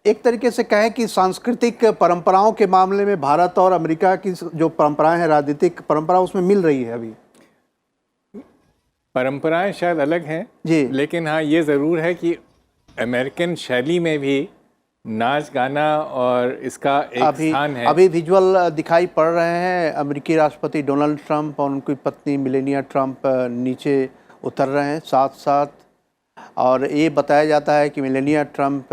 एक तरीके से कहें कि सांस्कृतिक परंपराओं के मामले में भारत और अमेरिका की जो परंपराएं हैं, राजनीतिक परंपरा, उसमें मिल रही है अभी। परंपराएं शायद अलग हैं जी, लेकिन हाँ ये ज़रूर है कि अमेरिकन शैली में भी नाच गाना और इसका एक अभी स्थान है। अभी विजुअल दिखाई पड़ रहे हैं। अमेरिकी राष्ट्रपति डोनाल्ड ट्रंप और उनकी पत्नी मेलेनिया ट्रंप नीचे उतर रहे हैं साथ साथ। और ये बताया जाता है कि मेलेनिया ट्रंप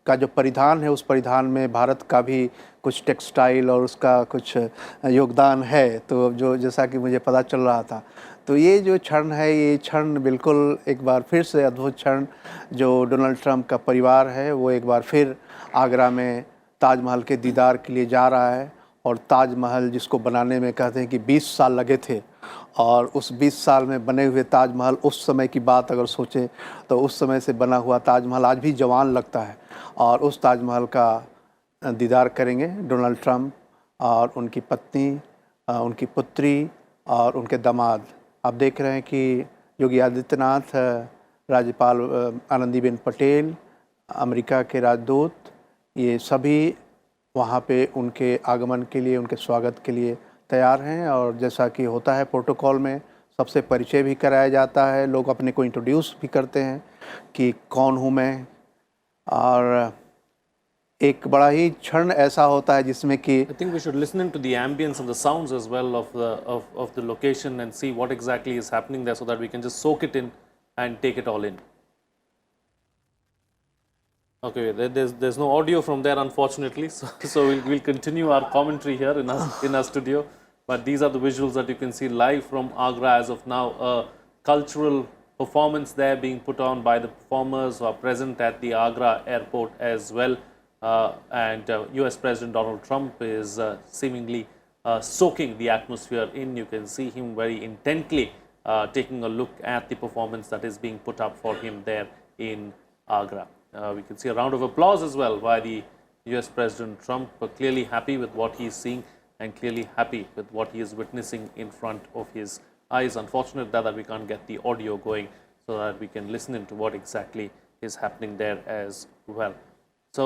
का जो परिधान है, उस परिधान में भारत का भी कुछ टेक्सटाइल और उसका कुछ योगदान है। तो जो जैसा कि मुझे पता चल रहा था, तो ये जो क्षण है, ये क्षण बिल्कुल एक बार फिर से अद्भुत क्षण, जो डोनाल्ड ट्रंप का परिवार है वो एक बार फिर आगरा में ताजमहल के दीदार के लिए जा रहा है। और ताजमहल जिसको बनाने में कहते हैं कि 20 साल लगे थे, और उस 20 साल में बने हुए ताजमहल, उस समय की बात अगर सोचें तो उस समय से बना हुआ ताजमहल आज भी जवान लगता है। और उस ताजमहल का दीदार करेंगे डोनाल्ड ट्रंप और उनकी पत्नी, उनकी पुत्री और उनके दामाद। आप देख रहे हैं कि योगी आदित्यनाथ, राज्यपाल आनंदीबेन पटेल, अमेरिका के राजदूत, ये सभी वहाँ पे उनके आगमन के लिए, उनके स्वागत के लिए तैयार हैं। और जैसा कि होता है प्रोटोकॉल में, सबसे परिचय भी कराया जाता है, लोग अपने को इंट्रोड्यूस भी करते हैं कि कौन हूँ मैं। और एक बड़ा ही क्षण ऐसा होता है जिसमें कि I think we should listen into the ambience and the sounds as well of the location and see what exactly is happening there, so that we can just soak it in and take it all in. Okay, there's no audio from there unfortunately, so we'll continue our commentary here in our studio. But these are the visuals that you can see live from Agra as of now. A cultural performance there being put on by the performers who are present at the Agra airport as well. And US President Donald Trump is seemingly soaking the atmosphere in. You can see him very intently taking a look at the performance that is being put up for him there in Agra. We can see a round of applause as well by the US President Trump, clearly happy with what he is seeing and clearly happy with what he is witnessing in front of his eyes. Unfortunate that we can't get the audio going so that we can listen into what exactly is happening there as well. So,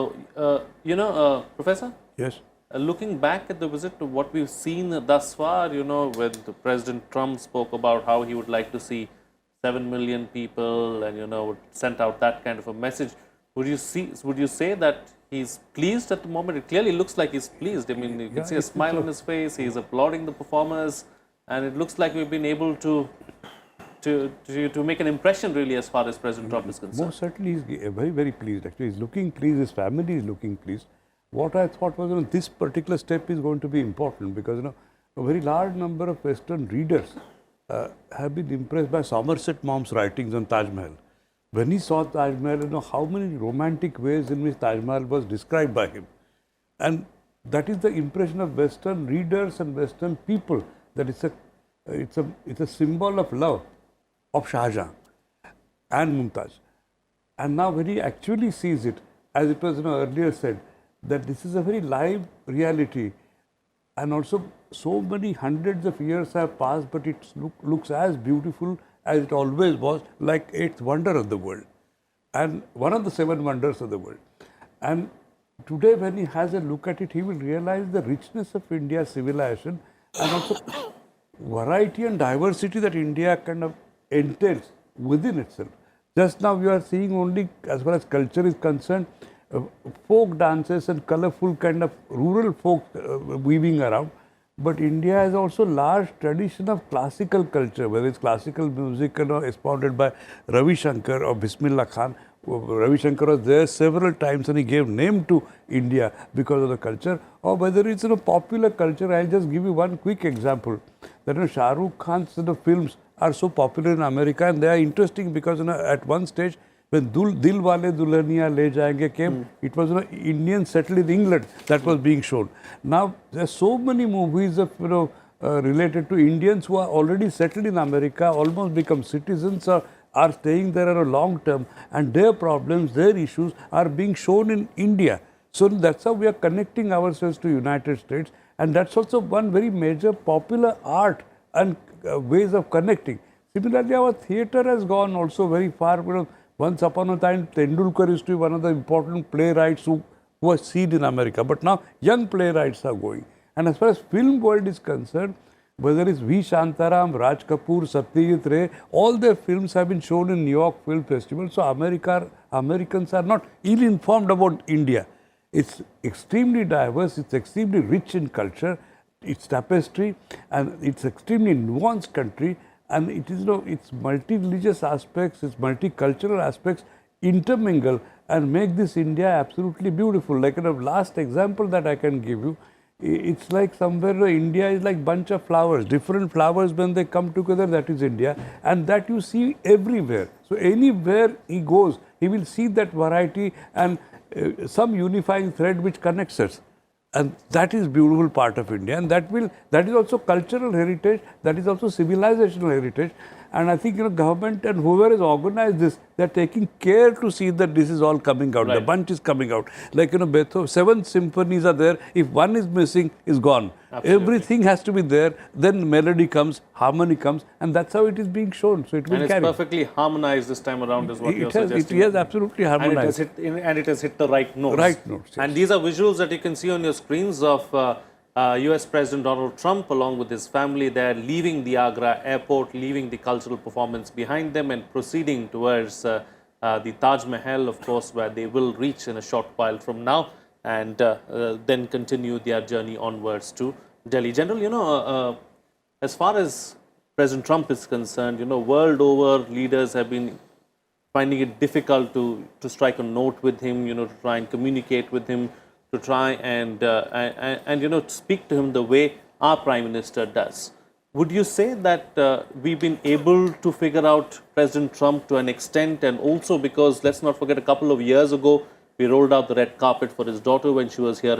Professor? Yes. Looking back at the visit, to what we've seen thus far, when the President Trump spoke about how he would like to see 7 million people and, sent out that kind of a message, would you say that he's pleased at the moment? It clearly looks like he's pleased. I mean, you can see a smile on his face, he's applauding the performers, and it looks like we've been able to make an impression really as far as President Trump is concerned. Most certainly he's very, very pleased. Actually, he's looking pleased, his family is looking pleased. What I thought was, this particular step is going to be important because, a very large number of Western readers have been impressed by Somerset Maugham's writings on Taj Mahal. When he saw Taj Mahal, how many romantic ways in which Taj Mahal was described by him. And that is the impression of Western readers and Western people, that it's a symbol of love of Shah Jahan and Mumtaz. And now when he actually sees it, as it was earlier said, that this is a very live reality, and also so many hundreds of years have passed, but it looks as beautiful as it always was, like eighth wonder of the world and one of the 7 wonders of the world. And today when he has a look at it, he will realize the richness of India's civilization and also variety and diversity that India kind of entails within itself. Just now we are seeing only, as far as culture is concerned, folk dances and colorful kind of rural folk weaving around. But India has also large tradition of classical culture, whether it's classical music expounded by Ravi Shankar or Bismillah Khan. Ravi Shankar was there several times and he gave name to India because of the culture. Or whether it's popular culture, I'll just give you one quick example. That Shah Rukh Khan's films are so popular in America, and they are interesting because at one stage when Dil Wale Dulhaniya Le Jayenge came, it was Indians settled in England that was being shown. Now there are so many movies of related to Indians who are already settled in America, almost become citizens or are staying there on a long term, and their problems, their issues are being shown in India. So that's how we are connecting ourselves to United States, and that's also one very major popular art and ways of connecting. Similarly, our theatre has gone also very far. Once upon a time, Tendulkar used to be one of the important playwrights who was seen in America. But now young playwrights are going. And as far as film world is concerned, whether it's V. Shantaram, Raj Kapoor, Satyajit Ray, all their films have been shown in New York Film Festival. So Americans are not ill-informed about India. It's extremely diverse, it's extremely rich in culture, it's tapestry, and it's extremely nuanced country. And it is, its multi-religious aspects, its multicultural aspects intermingle and make this India absolutely beautiful. Like last example that I can give you, it's like somewhere India is like bunch of flowers, different flowers when they come together, that is India, and that you see everywhere. So anywhere he goes, he will see that variety and some unifying thread which connects us. And that is beautiful part of India, and that is also cultural heritage, that is also civilizational heritage. And I think government and whoever has organized this, they are taking care to see that this is all coming out. Right. The bunch is coming out. Like Beethoven, 7 symphonies are there. If one is missing, is gone. Absolutely. Everything has to be there. Then melody comes, harmony comes, and that's how it is being shown. So it will And it's carry. perfectly harmonized this time around, is what you're suggesting. It has absolutely harmonized. And it has hit the right notes. Right notes, yes. And these are visuals that you can see on your screens of US President Donald Trump along with his family. They're leaving the Agra airport, leaving the cultural performance behind them and proceeding towards the Taj Mahal, of course, where they will reach in a short while from now, and then continue their journey onwards to Delhi. General, as far as President Trump is concerned, world over leaders have been finding it difficult to strike a note with him, to try and communicate with him, to try and speak to him the way our Prime Minister does. Would you say that we've been able to figure out President Trump to an extent, and also because let's not forget a couple of years ago we rolled out the red carpet for his daughter when she was here in